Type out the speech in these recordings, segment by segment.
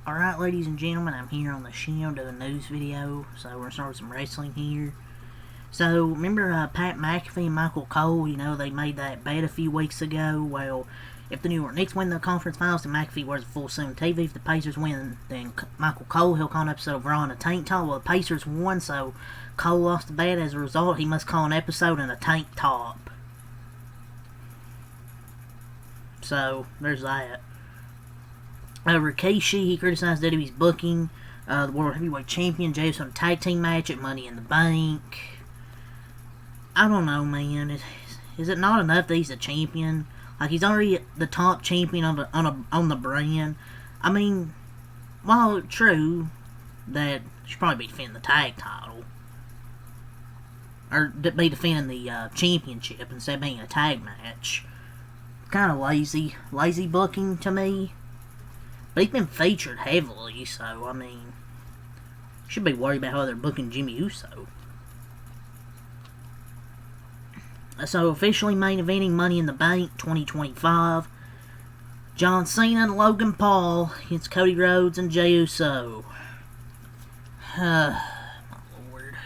Alright, ladies and gentlemen, I'm here on the channel doing a news video, so we're going to start with some wrestling here. So, remember Pat McAfee and Michael Cole, you know, they made that bet a few weeks ago. Well, if the New York Knicks win the conference finals, then McAfee wears a full suit on TV. If the Pacers win, then Michael Cole, he'll call an episode of Raw in a tank top. Well, the Pacers won, so Cole lost the bet. As a result, he must call an episode in a tank top. So, there's that. Rikishi, he criticized WWE's booking the World Heavyweight Champion JS on a tag team match at Money in the Bank. I don't know, man. Is it not enough that he's a champion? Like, he's already the top champion on the brand. I mean, while true that he should probably be defending the tag title, or be defending the championship instead of being a tag match, kind of lazy booking to me. But he's been featured heavily, so, I mean, should be worried about how they're booking Jimmy Uso. So, officially main eventing Money in the Bank 2025. John Cena and Logan Paul against Cody Rhodes and Jey Uso. My lord.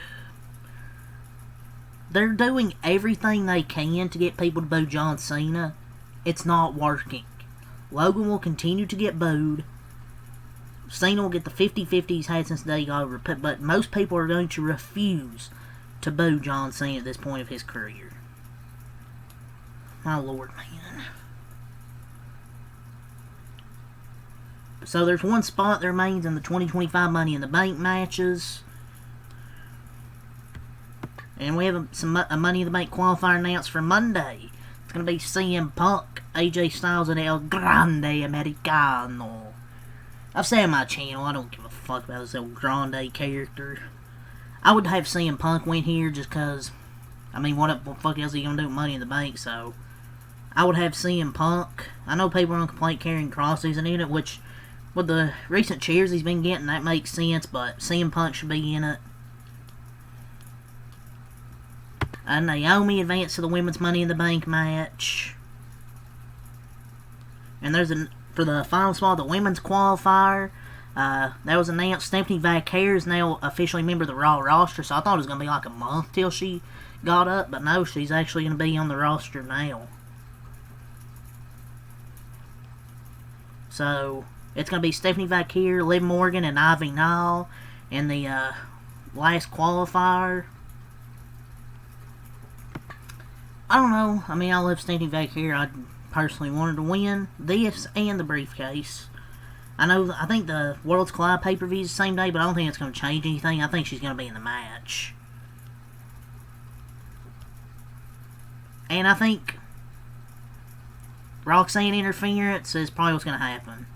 They're doing everything they can to get people to boo John Cena. It's not working. Logan will continue to get booed. Cena will get the 50-50 he's had since the day he got over. But most people are going to refuse to boo John Cena at this point of his career. My lord, man. So there's one spot that remains in the 2025 Money in the Bank matches. And we have a Money in the Bank qualifier announced for Monday. It's going to be CM Punk, AJ Styles, and El Grande Americano. I've said on my channel, I don't give a fuck about this El Grande character. I would have CM Punk win here just because, I mean, what the fuck else are you going to do with Money in the Bank? So, I would have CM Punk. I know people are going to complain carrying crosses in it, which, with the recent cheers he's been getting, that makes sense, but CM Punk should be in it. Naomi advanced to the Women's Money in the Bank match. And there's for the final spot, the Women's Qualifier. That was announced. Stephanie Vaquer is now officially a member of the Raw roster, so I thought it was going to be like a month till she got up, but no, she's actually going to be on the roster now. So, it's going to be Stephanie Vaquer, Liv Morgan, and Ivy Nile in the last qualifier. I don't know. I mean, I love Stephanie Vaquer. I personally wanted to win this and the briefcase. I think the Worlds Collide pay-per-view is the same day, but I don't think it's going to change anything. I think she's going to be in the match. And I think Roxanne interference is probably what's going to happen.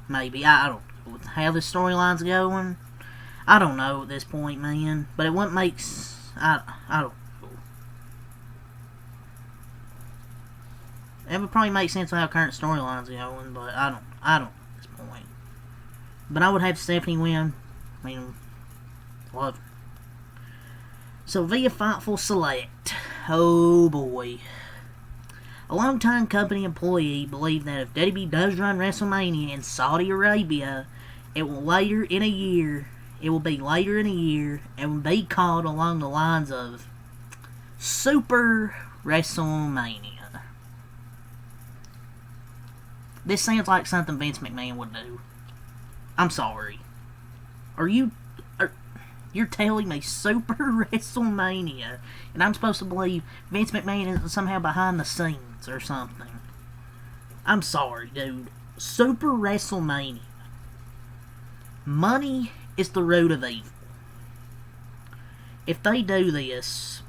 Maybe. I don't know how this storyline's going. I don't know at this point, man. But it wouldn't make... I don't. It would probably make sense with how current storyline's going, but I don't at this point. But I would have Stephanie win. I mean, love her. So via Fightful Select, oh boy. A longtime company employee believed that if WWE does run WrestleMania in Saudi Arabia, it will be later in a year, and will be called along the lines of Super WrestleMania. This sounds like something Vince McMahon would do. I'm sorry. You're telling me Super WrestleMania, and I'm supposed to believe Vince McMahon is somehow behind the scenes or something? I'm sorry, dude. Super WrestleMania. Money is the root of evil. If they do this,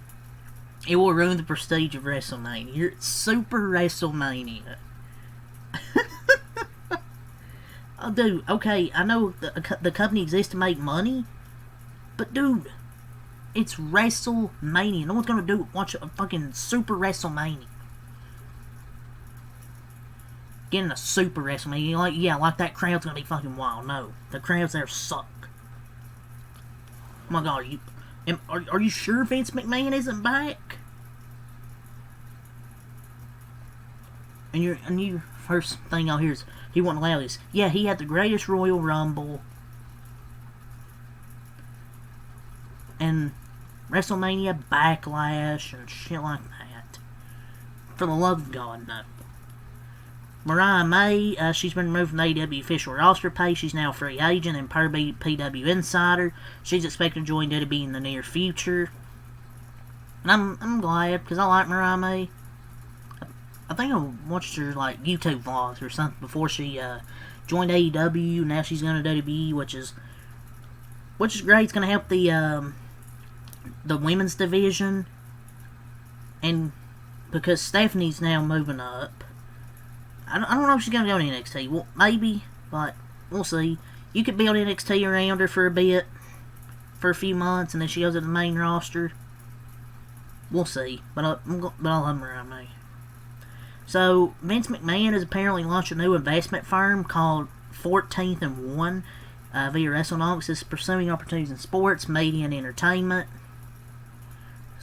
it will ruin the prestige of WrestleMania. You're Super WrestleMania. Oh, dude, okay, I know the company exists to make money, but dude, it's WrestleMania. No one's gonna watch a fucking Super WrestleMania. Getting a Super WrestleMania, like that crowd's gonna be fucking wild. No, the crowds there suck. Oh my god, are you sure Vince McMahon isn't back? And you first thing I'll hear is he won't allow this. Yeah, he had the greatest Royal Rumble and WrestleMania Backlash and shit like that. For the love of God, no. Mariah May, she's been removed from the AEW official roster page. She's now a free agent, and per PW Insider, she's expected to join WWE in the near future. And I'm glad, because I like Mariah May. I think I watched her like YouTube vlogs or something before she joined AEW. Now she's going to WWE, which is great. It's going to help the women's division, and because Stephanie's now moving up. I don't know if she's going to go to NXT. Well, maybe, but we'll see. You could build NXT around her for a bit, for a few months, and then she goes to the main roster. We'll see, but I'll love Mariah May. So, Vince McMahon has apparently launched a new investment firm called 14th and 1 via WrestleNomics. It's pursuing opportunities in sports, media, and entertainment.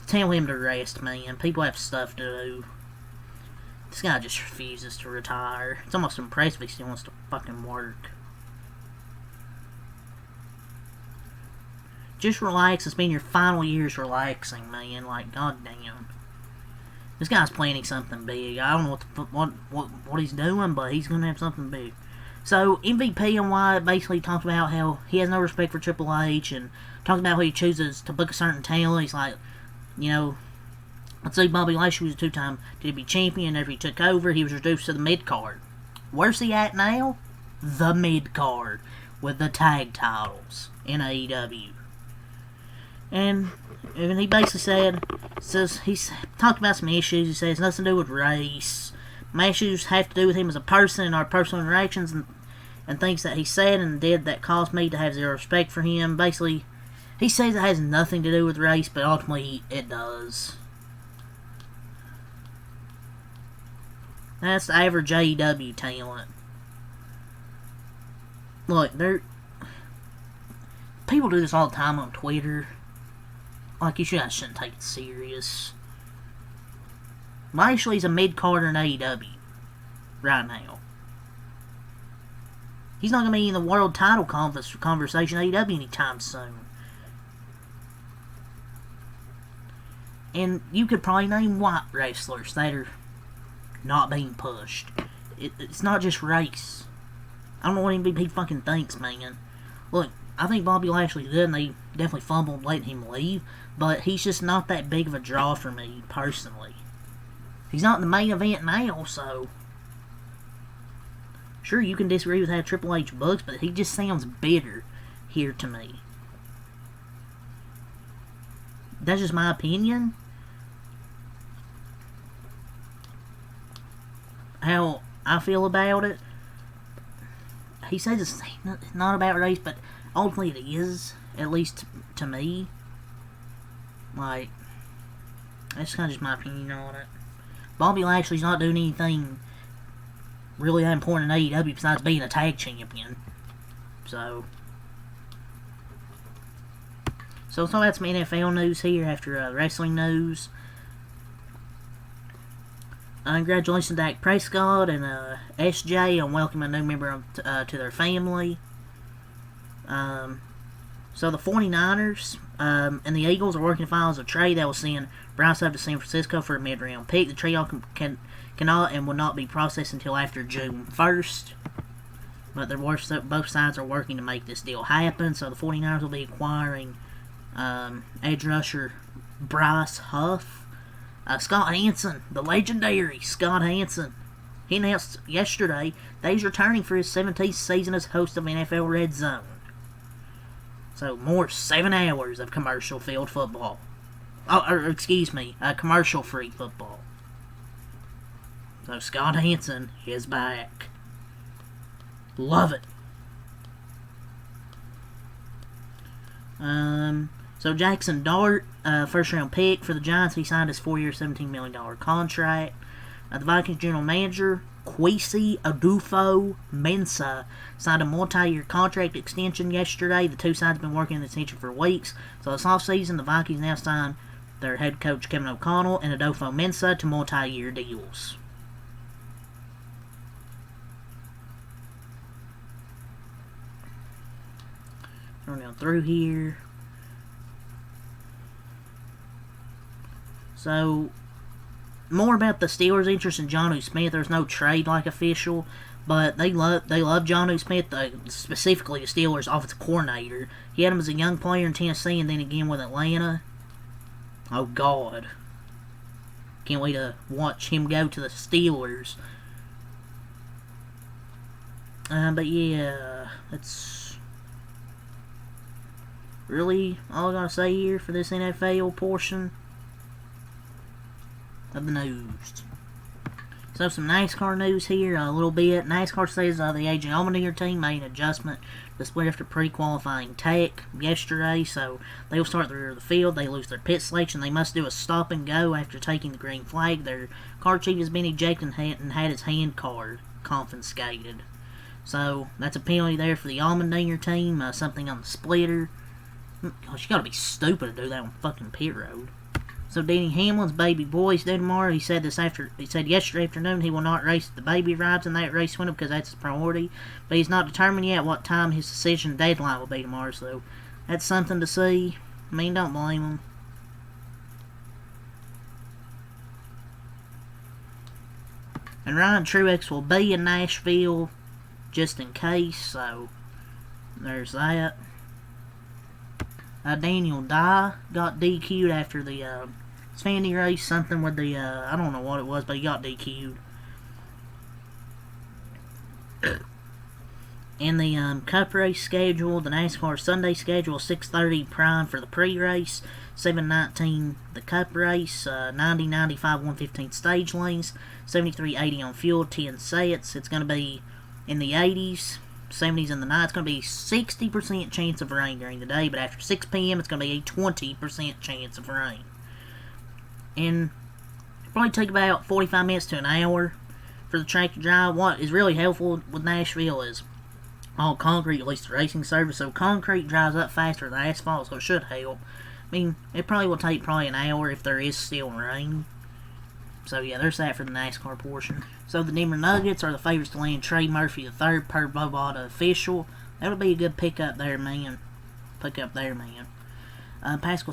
Tell him to rest, man. People have stuff to do. This guy just refuses to retire. It's almost impressive he still wants to fucking work. Just relax and spend your final years relaxing, man. Like, goddamn. This guy's planning something big. I don't know what he's doing, but he's going to have something big. So, MVP and Wyatt basically talked about how he has no respect for Triple H, and talked about how he chooses to book a certain talent. He's like, you know, let's say Bobby Lashley was a two-time WWE champion. After he took over, he was reduced to the mid-card. Where's he at now? The mid-card, with the tag titles in AEW. And he basically he's talked about some issues. He says nothing to do with race. My issues have to do with him as a person and our personal interactions and things that he said and did that caused me to have zero respect for him. Basically, he says it has nothing to do with race, but ultimately it does. That's the average AEW talent. Look, people do this all the time on Twitter. Like, you shouldn't take it serious. Lashley's a mid-carder in AEW right now. He's not going to be in the world title conversation AEW anytime soon. And you could probably name white wrestlers that are not being pushed. It's not just race. I don't know what MVP fucking thinks, man. Look, I think Bobby Lashley's good, and they definitely fumbled letting him leave, but he's just not that big of a draw for me, personally. He's not in the main event now, so... Sure, you can disagree with how Triple H books, but he just sounds bitter here to me. That's just my opinion. How I feel about it. He says it's not about race, but ultimately it is, at least to me. Like, that's kind of just my opinion on it. Bobby Lashley's not doing anything really that important in AEW besides being a tag champion. So let's talk about some NFL news here after wrestling news. Congratulations to Dak Prescott and SJ on welcoming a new member to their family. So the 49ers and the Eagles are working to finalize a trade that will send Bryce up to San Francisco for a mid-round pick. The trade cannot and will not be processed until after June 1st. But both sides are working to make this deal happen. So the 49ers will be acquiring edge rusher Bryce Huff. Scott Hansen, the legendary Scott Hansen, he announced yesterday that he's returning for his 17th season as host of NFL Red Zone. So, more 7 hours of commercial-filled football. Commercial-free football. So, Scott Hansen is back. Love it. So Jackson Dart, first-round pick for the Giants, he signed his 4-year, $17 million contract. The Vikings general manager, Kwesi Adolfo-Mensah, signed a multi-year contract extension yesterday. The two sides have been working on the extension for weeks. So this offseason, the Vikings now signed their head coach, Kevin O'Connell, and Adolfo-Mensah to multi-year deals. Going down through here. So, more about the Steelers' interest in Jonnu Smith. There's no trade like official, but they love Jonnu Smith, specifically the Steelers' offensive coordinator. He had him as a young player in Tennessee and then again with Atlanta. Oh, God. Can't wait to watch him go to the Steelers. But yeah, that's really all I gotta say here for this NFL portion of the news. So some NASCAR news here a little bit. NASCAR says the aging Allmendinger team made an adjustment to split after pre-qualifying tech yesterday, so they'll start the rear of the field. They lose their pit selection. They must do a stop and go after taking the green flag. Their car chief has been ejected and had his hand card confiscated. So that's a penalty there for the Allmendinger team. Something on the splitter. Gosh, you gotta be stupid to do that on fucking pit road. So Denny Hamlin's baby boy is due tomorrow. He said yesterday afternoon he will not race if the baby arrives in that race window because that's his priority. But he's not determined yet what time his decision deadline will be tomorrow. So that's something to see. I mean, don't blame him. And Ryan Truex will be in Nashville just in case. So there's that. Daniel Dye got DQ'd after the Xfinity race. Something with the, I don't know what it was, but he got DQ'd. In the Cup race schedule, the NASCAR Sunday schedule, 6:30 prime for the pre-race, 7:19 the Cup race, 90, 95, 115 stage lanes, 73, 80 on fuel, 10 sets. It's going to be in the 80s. 70s in the night. It's going to be 60% chance of rain during the day, but after 6 p.m. it's going to be a 20% chance of rain. And it'll probably take about 45 minutes to an hour for the track to dry. What is really helpful with Nashville is all concrete, at least the racing surface, so concrete dries up faster than asphalt, so it should help. I mean, it probably will take an hour if there is still rain. So yeah, there's that for the NASCAR portion. So the Denver Nuggets are the favorites to land Trey Murphy III per Bovada official. That'll be a good pickup there, man. Pascal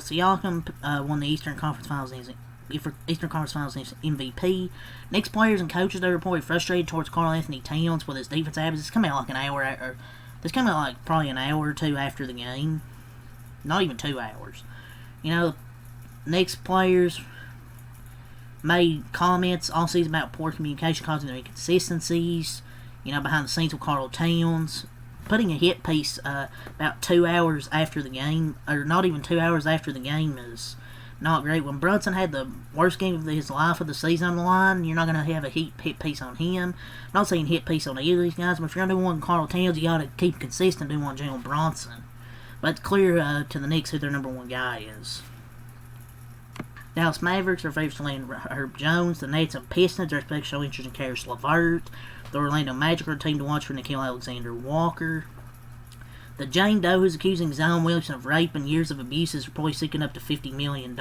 Siakam won the Eastern Conference Finals MVP. Knicks players and coaches, they reported frustrated towards Karl Anthony Towns with his defense habits. This came out probably an hour or two after the game. Not even 2 hours. You know, Knicks players made comments all season about poor communication causing their inconsistencies, behind the scenes with Karl Towns. Putting a hit piece about 2 hours after the game, or not even 2 hours after the game, is not great. When Brunson had the worst game of his life of the season on the line, you're not going to have a hit piece on him. I'm not saying hit piece on either of these guys, but if you're going to do one Karl Towns, you got to keep consistent doing one Jalen Bronson. But it's clear to the Knicks who their number one guy is. Dallas Mavericks are favorites to land Herb Jones. The Nets and Pistons are expected to show interest in Karis LeVert. The Orlando Magic are a team to watch for Nickeil Alexander-Walker. The Jane Doe who's accusing Zion Williamson of rape and years of abuse is reportedly seeking up to $50 million.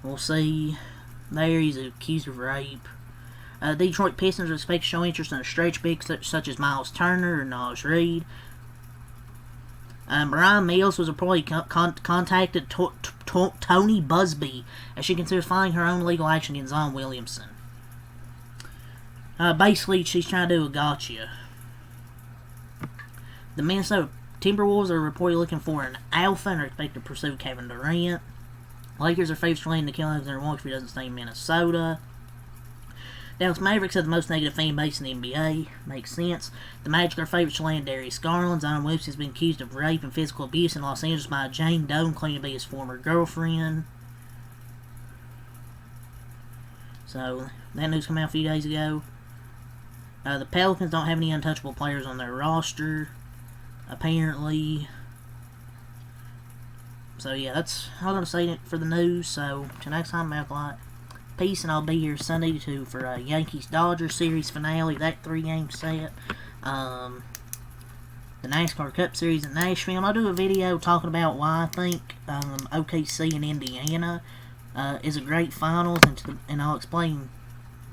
We'll see. There, he's accused of rape. Detroit Pistons are expected to show interest in a stretch big such as Miles Turner or Naj Reid. Mariah Mills was reportedly contacted Tony Busby as she considers filing her own legal action against Zion Williamson. Basically, she's trying to do a gotcha. The Minnesota Timberwolves are reportedly looking for an alpha and are expected to pursue Kevin Durant. Lakers are favorites to land Nickeil Alexander-Walker if he doesn't stay in Minnesota. Dallas Mavericks have the most negative fan base in the NBA. Makes sense. The Magic are favorites to land Darius Garland. Zion Williamson has been accused of rape and physical abuse in Los Angeles by Jane Doe, claiming to be his former girlfriend. So, that news came out a few days ago. The Pelicans don't have any untouchable players on their roster, apparently. So, yeah, that's all I'm going to say for the news. So, till next time, Malcolm. Peace, and I'll be here Sunday for Yankees-Dodgers series finale, that 3-game set. The NASCAR Cup Series in Nashville. I'll do a video talking about why I think OKC and Indiana is a great finals, and I'll explain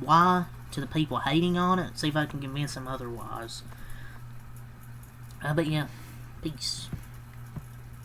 why to the people hating on it, see if I can convince them otherwise. But yeah, peace.